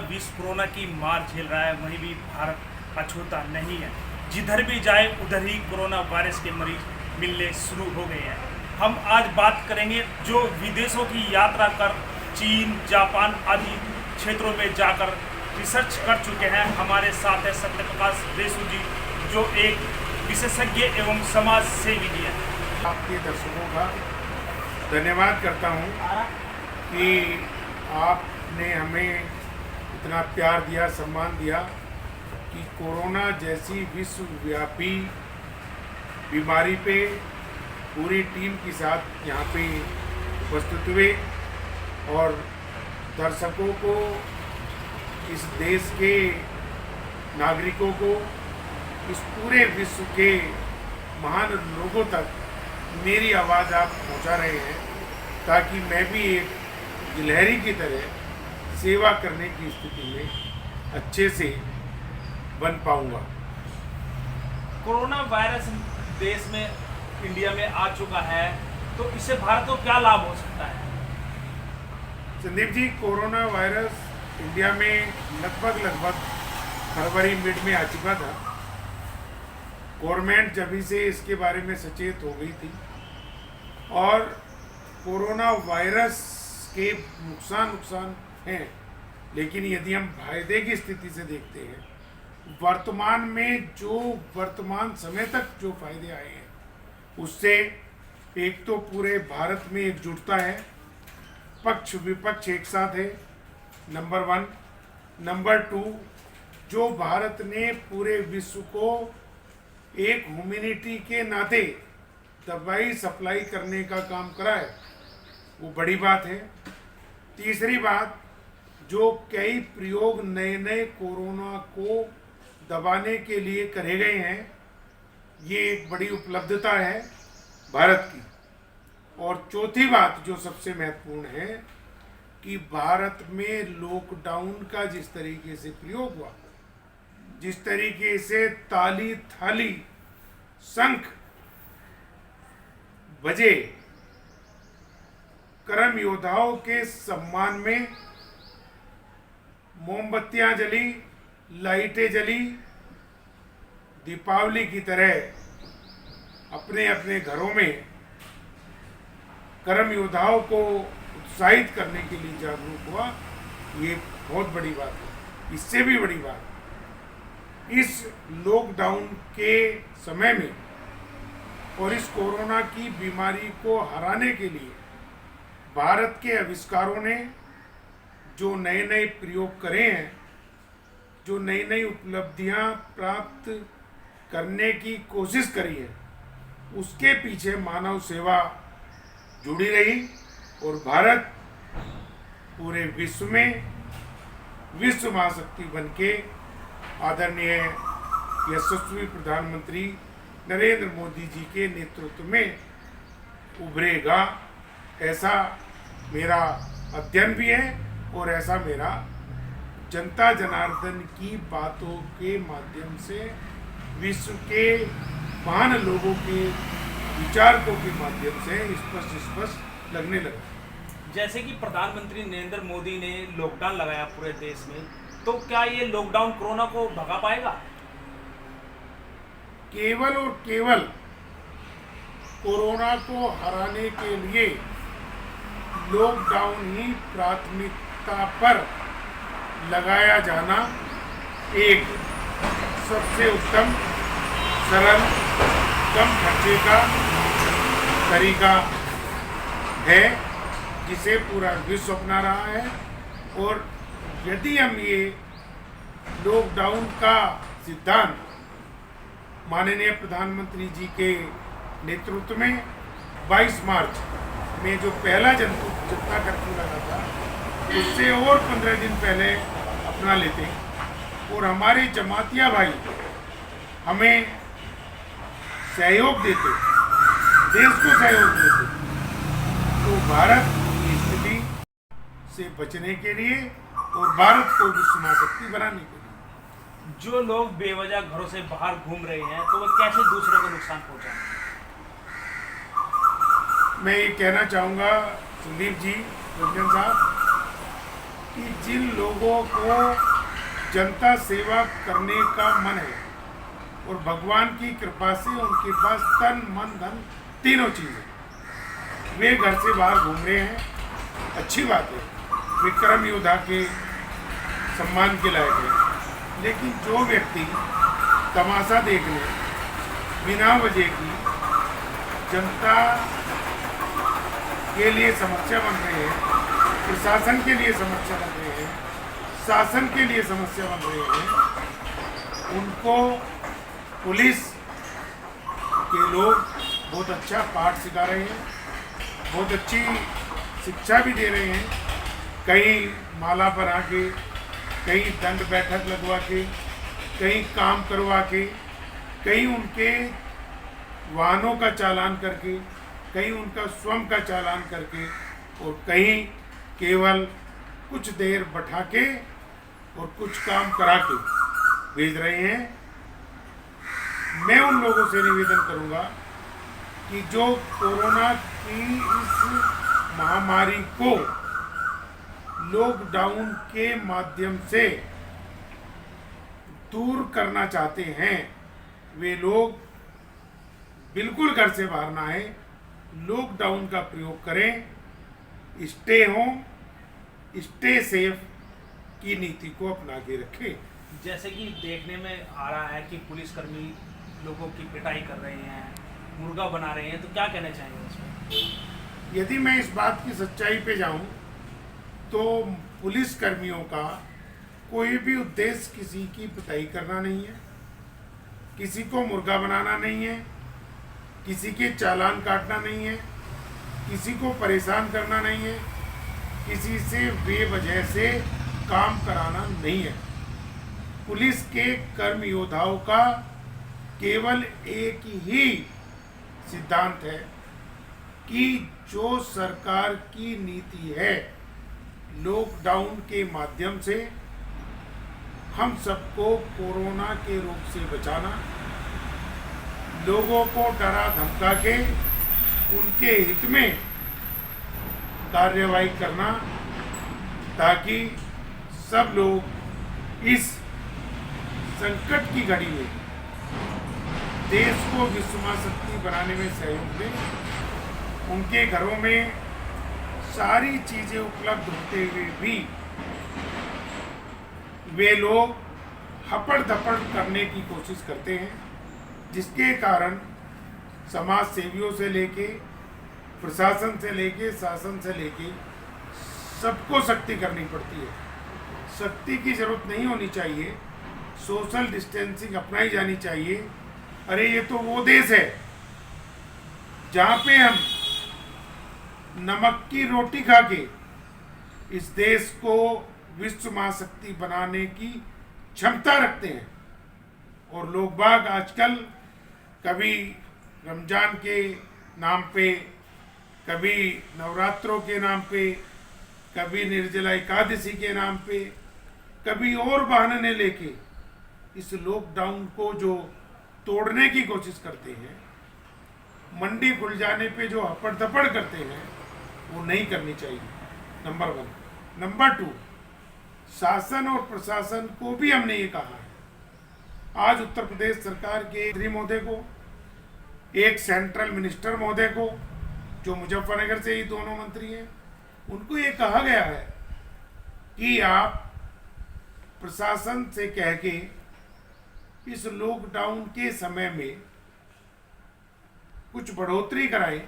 विश्व कोरोना की मार झेल रहा है, वहीं भी भारत अछूता नहीं है। जिधर भी जाए उधर ही कोरोना वायरस के मरीज मिलने शुरू हो गए हैं। हम आज बात करेंगे जो विदेशों की यात्रा कर चीन, जापान आदि क्षेत्रों में जाकर रिसर्च कर चुके हैं। हमारे साथ है सत्यप्रकाश रेसू जी, जो एक विशेषज्ञ एवं समाज सेवी भी है। आपके दर्शकों का धन्यवाद करता हूं कि आपने हमें इतना प्यार दिया, सम्मान दिया कि कोरोना जैसी विश्वव्यापी बीमारी पे पूरी टीम के साथ यहाँ पे उपस्थित हुए और दर्शकों को, इस देश के नागरिकों को, इस पूरे विश्व के महान लोगों तक मेरी आवाज़ आप पहुंचा रहे हैं, ताकि मैं भी एक गिलहरी की तरह सेवा करने की स्थिति में अच्छे से बन पाऊंगा। कोरोना वायरस देश में, इंडिया में आ चुका है, तो इससे भारत को क्या लाभ हो सकता है? Sandeep ji, corona virus India में लगभग फरवरी मिड में आ चुका था। गवर्नमेंट जब से इसके बारे में सचेत हो गई थी और कोरोना वायरस के नुकसान हैं, लेकिन यदि हम फायदे की स्थिति से देखते हैं, वर्तमान में जो वर्तमान समय तक जो फायदे आए हैं, उससे एक तो पूरे भारत में एकजुटता है, पक्ष विपक्ष एक साथ है, नंबर 1। नंबर 2, जो भारत ने पूरे विश्व को एक ह्यूमैनिटी के नाते दवाई सप्लाई करने का काम करा है, वो बड़ी बात है। तीसरी बात, जो कई प्रयोग नए कोरोना को दबाने के लिए करे गए हैं, ये एक बड़ी उपलब्धता है भारत की। और चौथी बात जो सबसे महत्वपूर्ण है कि भारत में लॉकडाउन का जिस तरीके से प्रयोग हुआ, जिस तरीके से ताली थाली शंख बजे, कर्म योद्धाओं के सम्मान में मोमबत्तियां जली, लाइटें जली, दीपावली की तरह अपने अपने घरों में कर्म योद्धाओं को उत्साहित करने के लिए जागरूक हुआ, ये बहुत बड़ी बात है। इससे भी बड़ी बात, इस लॉकडाउन के समय में और इस कोरोना की बीमारी को हराने के लिए भारत के आविष्कारों ने जो नए प्रयोग करे हैं, जो नई उपलब्धियां प्राप्त करने की कोशिश करी है, उसके पीछे मानव सेवा जुड़ी रही और भारत पूरे विश्व में विश्व महाशक्ति बनके आदरणीय यशस्वी प्रधानमंत्री नरेंद्र मोदी जी के नेतृत्व में उभरेगा, ऐसा मेरा अध्ययन भी है और ऐसा मेरा जनता जनार्दन की बातों के माध्यम से विश्व के महान लोगों के विचारकों के माध्यम से स्पष्ट लगने लगा। जैसे कि प्रधानमंत्री नरेंद्र मोदी ने लॉकडाउन लगाया पूरे देश में, तो क्या ये लॉकडाउन कोरोना को भगा पाएगा? केवल और केवल कोरोना को हराने के लिए लॉकडाउन ही प्राथमिकता पर लगाया जाना एक सबसे उत्तम, सरल, कम खर्चे का तरीका है, जिसे पूरा विश्व अपना रहा है। और यदि हम ये लॉकडाउन का सिद्धांत माननीय प्रधानमंत्री जी के नेतृत्व में 22 मार्च में जो पहला जनता कर्फ्यू लगा था, उससे और 15 दिन पहले अपना लेते और हमारे जमातिया भाई हमें सहयोग देते, देश को सहयोग देते, तो भारत की स्थिति से बचने के लिए और भारत को विश्व महाशक्ति बनाने के लिए जो लोग बेवजह घरों से बाहर घूम रहे हैं, तो वो कैसे दूसरों को नुकसान पहुंचाएं? मैं ये कहना चाहूँगा संदीप जी, रंजन साहब, कि जिन लोगों को जनता सेवा करने का मन है और भगवान की कृपा से उनके पास तन मन धन तीनों चीज़ें, वे घर से बाहर घूम रहे हैं, अच्छी बात है, विक्रम योद्धा के सम्मान के लायक है। लेकिन जो व्यक्ति तमाशा देखने बिना वजह की जनता के लिए समस्या बन रहे हैं, प्रशासन के लिए समस्या बन रहे हैं, शासन के लिए समस्या बन रहे हैं, उनको पुलिस के लोग बहुत अच्छा पाठ सिखा रहे हैं, बहुत अच्छी शिक्षा भी दे रहे हैं। कहीं माला बना के, कहीं दंड बैठक लगवा के, कहीं काम करवा के, कहीं उनके वाहनों का चालान करके, कहीं उनका स्वयं का चालान करके, और कहीं केवल कुछ देर बैठा के और कुछ काम करा के भेज रहे हैं। मैं उन लोगों से निवेदन करूंगा कि जो कोरोना की इस महामारी को लॉकडाउन के माध्यम से दूर करना चाहते हैं, वे लोग बिल्कुल घर से बाहर ना आए, लॉकडाउन का प्रयोग करें, स्टे होम स्टे सेफ की नीति को अपना के रखें। जैसे कि देखने में आ रहा है कि पुलिसकर्मी लोगों की पिटाई कर रहे हैं, मुर्गा बना रहे हैं, तो क्या कहना चाहेंगे इसमें? यदि मैं इस बात की सच्चाई पे जाऊं तो पुलिस कर्मियों का कोई भी उद्देश्य किसी की पिटाई करना नहीं है, किसी को मुर्गा बनाना नहीं है, किसी के चालान काटना नहीं है, किसी को परेशान करना नहीं है, किसी से बेवजह से काम कराना नहीं है। पुलिस के कर्म योद्धाओं का केवल एक ही सिद्धांत है कि जो सरकार की नीति है, लॉकडाउन के माध्यम से हम सबको कोरोना के रोग से बचाना, लोगों को डरा धमका के उनके हित में कार्यवाही करना, ताकि सब लोग इस संकट की घड़ी में देश को विश्व महाशक्ति बनाने में सहयोग दें। उनके घरों में सारी चीजें उपलब्ध होते हुए भी वे लोग हपड़ धपड़ करने की कोशिश करते हैं, जिसके कारण समाज सेवियों से लेके, प्रशासन से लेके, शासन से लेके सबको सख्ती करनी पड़ती है। सख्ती की जरूरत नहीं होनी चाहिए, सोशल डिस्टेंसिंग अपनाई जानी चाहिए। अरे ये तो वो देश है जहाँ पे हम नमक की रोटी खा के इस देश को विश्व महाशक्ति बनाने की क्षमता रखते हैं, और लोग बाग आजकल कभी रमजान के नाम पे, कभी नवरात्रों के नाम पे, कभी निर्जला एकादशी के नाम पे, कभी और बहाने लेके इस लॉकडाउन को जो तोड़ने की कोशिश करते हैं, मंडी खुल जाने पे जो हपड़ धपड़ करते हैं, वो नहीं करनी चाहिए। नंबर 1। नंबर 2, शासन और प्रशासन को भी हमने ये कहा है। आज उत्तर प्रदेश सरकार के मंत्री महोदय को, एक सेंट्रल मिनिस्टर महोदय को, जो मुजफ्फरनगर से ही दोनों मंत्री हैं, उनको ये कहा गया है कि आप प्रशासन से कह के इस लॉकडाउन के समय में कुछ बढ़ोतरी कराएं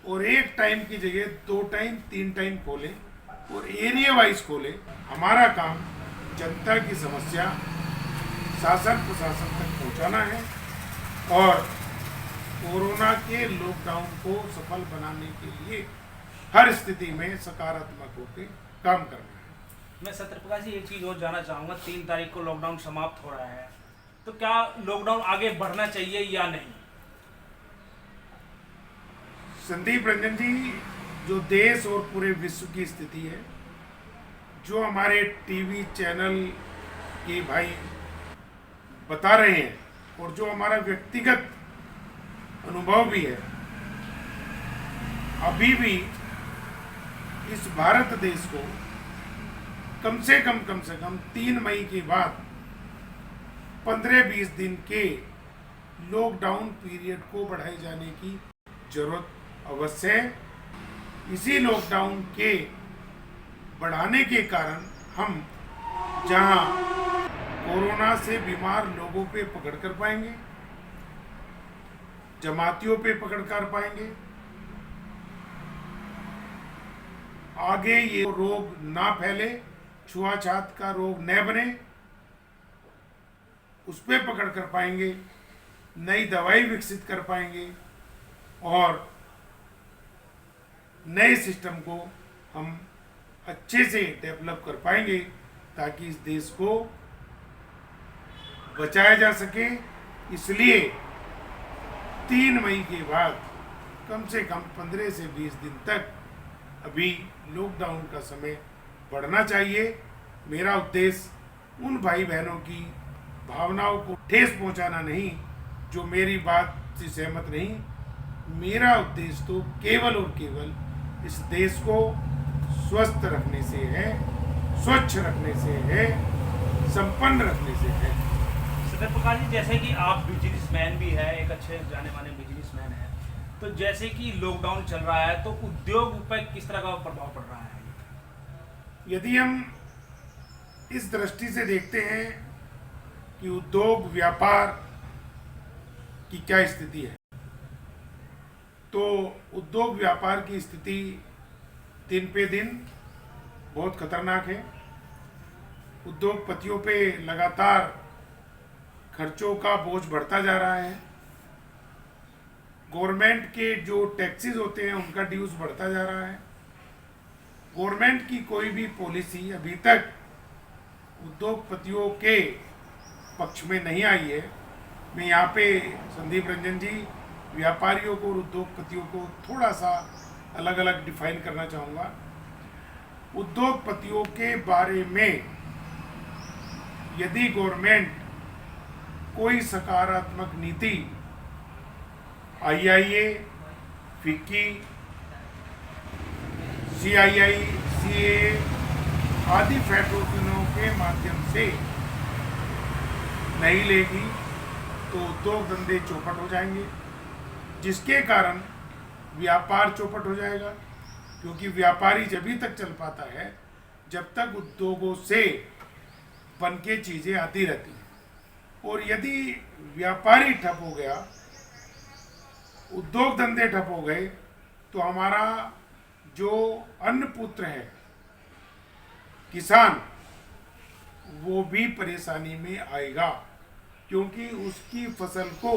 और एक टाइम की जगह 2 टाइम 3 टाइम खोलें और एरिया वाइज खोलें। हमारा काम जनता की समस्या शासन प्रशासन तक पहुंचाना है और कोरोना के लॉकडाउन को सफल बनाने के लिए हर स्थिति में सकारात्मक होकर काम करना है। मैं सत्यप्रकाश जी एक चीज़ और जानना चाहूँगा, 3 तारीख को लॉकडाउन समाप्त हो रहा है, तो क्या लॉकडाउन आगे बढ़ना चाहिए या नहीं? संदीप रंजन जी, जो देश और पूरे विश्व की स्थिति है, जो हमारे टीवी चैनल के भाई बता रहे हैं और जो हमारा व्यक्तिगत अनुभव भी है, अभी भी इस भारत देश को कम से कम 3 मई के बाद 15-20 दिन के लॉकडाउन पीरियड को बढ़ाए जाने की जरूरत अवश्य है। इसी लॉकडाउन के बढ़ाने के कारण हम जहां कोरोना से बीमार लोगों पे पकड़ कर पाएंगे, जमातियों पे पकड़ कर पाएंगे, आगे ये रोग ना फैले, छुआछात का रोग न बने, उस पर पकड़ कर पाएंगे, नई दवाई विकसित कर पाएंगे और नए सिस्टम को हम अच्छे से डेवलप कर पाएंगे ताकि इस देश को बचाया जा सके। इसलिए 3 मई के बाद कम से कम 15 से 20 दिन तक अभी लॉकडाउन का समय बढ़ना चाहिए। मेरा उद्देश्य उन भाई बहनों की भावनाओं को ठेस पहुंचाना नहीं जो मेरी बात से सहमत नहीं। मेरा उद्देश्य तो केवल और केवल इस देश को स्वस्थ रखने से है, स्वच्छ रखने से है, संपन्न रखने से है। सदर प्रकाश जी, जैसे कि आप बिजनेसमैन भी है, एक अच्छे जाने माने बिजनेसमैन है, तो जैसे कि लॉकडाउन चल रहा है तो उद्योग पर किस तरह का प्रभाव पड़ रहा है? यदि हम इस दृष्टि से देखते हैं कि उद्योग व्यापार की क्या स्थिति है, तो उद्योग व्यापार की स्थिति दिन पे दिन बहुत खतरनाक है। उद्योगपतियों पे लगातार खर्चों का बोझ बढ़ता जा रहा है। गवर्नमेंट के जो टैक्सेस होते हैं उनका ड्यूज बढ़ता जा रहा है। गवर्नमेंट की कोई भी पॉलिसी अभी तक उद्योगपतियों के पक्ष में नहीं आई है। मैं यहाँ पे संदीप रंजन जी, व्यापारियों को और उद्योगपतियों को थोड़ा सा अलग अलग डिफाइन करना चाहूँगा। उद्योगपतियों के बारे में यदि गवर्नमेंट कोई सकारात्मक नीति IIA, फिक्की, CII, CAA आदि फेडरेशनों के माध्यम से नहीं लेगी तो उद्योग धंधे चौपट हो जाएंगे, जिसके कारण व्यापार चौपट हो जाएगा। क्योंकि व्यापारी जभी तक चल पाता है जब तक उद्योगों से बन के चीज़ें आती रहती हैं। और यदि व्यापारी ठप हो गया, उद्योग धंधे ठप हो गए, तो हमारा जो अन्न पुत्र है किसान, वो भी परेशानी में आएगा। क्योंकि उसकी फसल को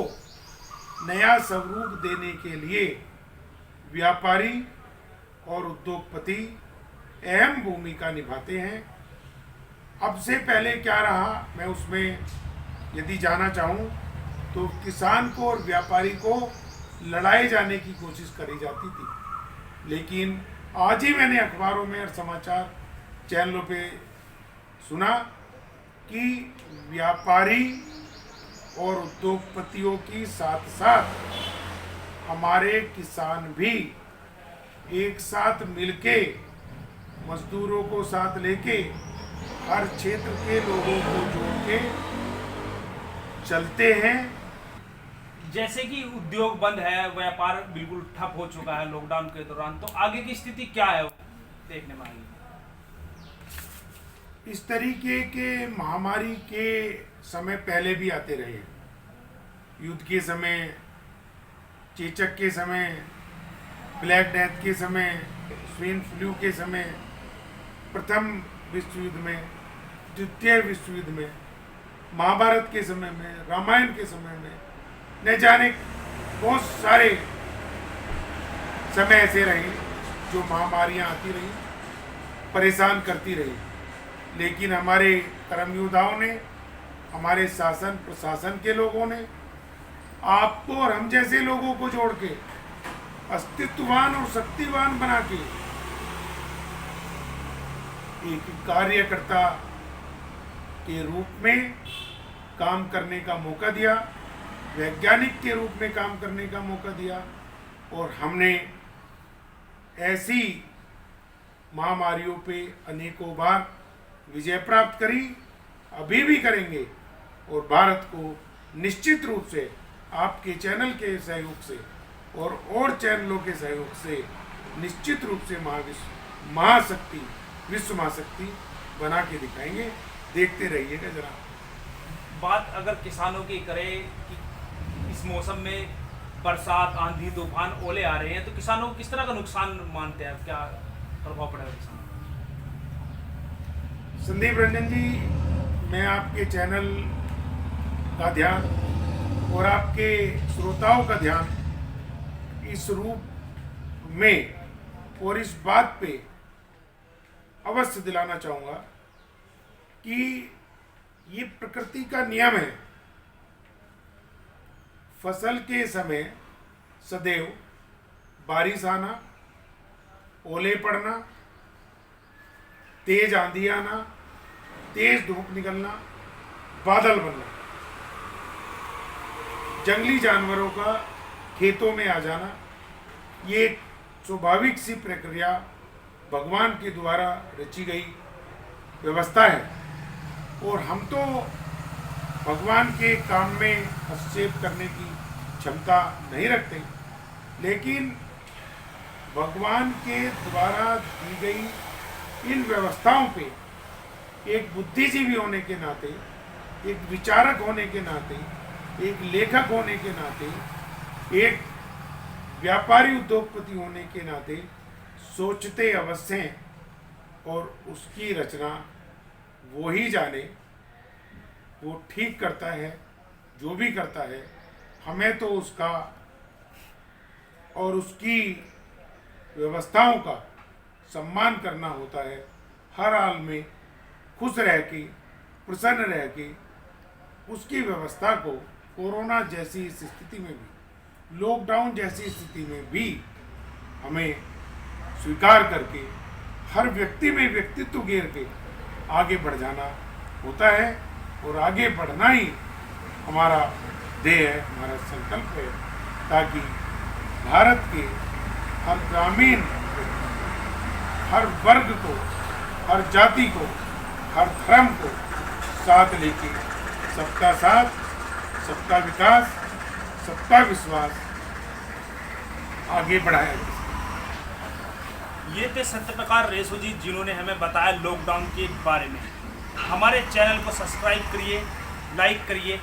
नया स्वरूप देने के लिए व्यापारी और उद्योगपति अहम भूमिका निभाते हैं। अब से पहले क्या रहा, मैं उसमें यदि जाना चाहूँ तो किसान को और व्यापारी को लड़ाए जाने की कोशिश करी जाती थी। लेकिन आज ही मैंने अखबारों में और समाचार चैनलों पे सुना कि व्यापारी और उद्योगपतियों की साथ साथ हमारे किसान भी एक साथ मिलके, मजदूरों को साथ लेके, हर क्षेत्र के लोगों को जोड़ के चलते हैं। जैसे कि उद्योग बंद है, व्यापार बिल्कुल ठप हो चुका है लॉकडाउन के दौरान, तो आगे की स्थिति क्या है देखने में आई? इस तरीके के महामारी के समय पहले भी आते रहे। युद्ध के समय, चेचक के समय, ब्लैक डेथ के समय, स्वाइन फ्लू के समय, प्रथम विश्व युद्ध में, द्वितीय विश्व युद्ध में, महाभारत के समय में, रामायण के समय में, न जाने बहुत सारे समय ऐसे रहे जो महामारियां आती रही, परेशान करती रही। लेकिन हमारे कर्म योद्धाओं ने, हमारे शासन प्रशासन के लोगों ने आपको और हम जैसे लोगों को जोड़ के अस्तित्ववान और शक्तिवान बना के एक कार्यकर्ता के रूप में काम करने का मौका दिया, वैज्ञानिक के रूप में काम करने का मौका दिया। और हमने ऐसी महामारियों पे अनेकों बार विजय प्राप्त करी, अभी भी करेंगे और भारत को निश्चित रूप से आपके चैनल के सहयोग से और चैनलों के सहयोग से निश्चित रूप से महाशक्ति, विश्व महाशक्ति बना के दिखाएंगे। देखते रहिएगा जरा। बात अगर किसानों की करें कि इस मौसम में बरसात, आंधी, तूफान, ओले आ रहे हैं, तो किसानों को किस तरह का नुकसान मानते हैं, क्या प्रभाव पड़ेगा किसानों पर? संदीप रंजन जी, मैं आपके चैनल का ध्यान और आपके श्रोताओं का ध्यान इस रूप में और इस बात पे अवश्य दिलाना चाहूँगा कि ये प्रकृति का नियम है। फसल के समय सदैव बारिश आना, ओले पड़ना, तेज आंधी आना, तेज धूप निकलना, बादल बनना, जंगली जानवरों का खेतों में आ जाना, ये एक स्वाभाविक सी प्रक्रिया भगवान के द्वारा रची गई व्यवस्था है। और हम तो भगवान के काम में हस्तक्षेप करने की क्षमता नहीं रखते, लेकिन भगवान के द्वारा दी गई इन व्यवस्थाओं पे एक बुद्धिजीवी होने के नाते, एक विचारक होने के नाते, एक लेखक होने के नाते, एक व्यापारी उद्योगपति होने के नाते सोचते अवश्य हैं। और उसकी रचना वो ही जाने, वो ठीक करता है जो भी करता है। हमें तो उसका और उसकी व्यवस्थाओं का सम्मान करना होता है। हर हाल में खुश रह के, प्रसन्न रह के उसकी व्यवस्था को कोरोना जैसी इस स्थिति में भी, लॉकडाउन जैसी स्थिति में भी हमें स्वीकार करके हर व्यक्ति में व्यक्तित्व घेर के आगे बढ़ जाना होता है। और आगे बढ़ना ही हमारा ध्येय है, हमारा संकल्प है, ताकि भारत के हर ग्रामीण, हर वर्ग को, हर जाति को, हर धर्म को साथ लेके सबका साथ, सबका विकास, सबका विश्वास आगे बढ़ाया जाए। ये थे सत्य प्रकाश रेसो जी, जिन्होंने हमें बताया लॉकडाउन के बारे में। हमारे चैनल को सब्सक्राइब करिए, लाइक करिए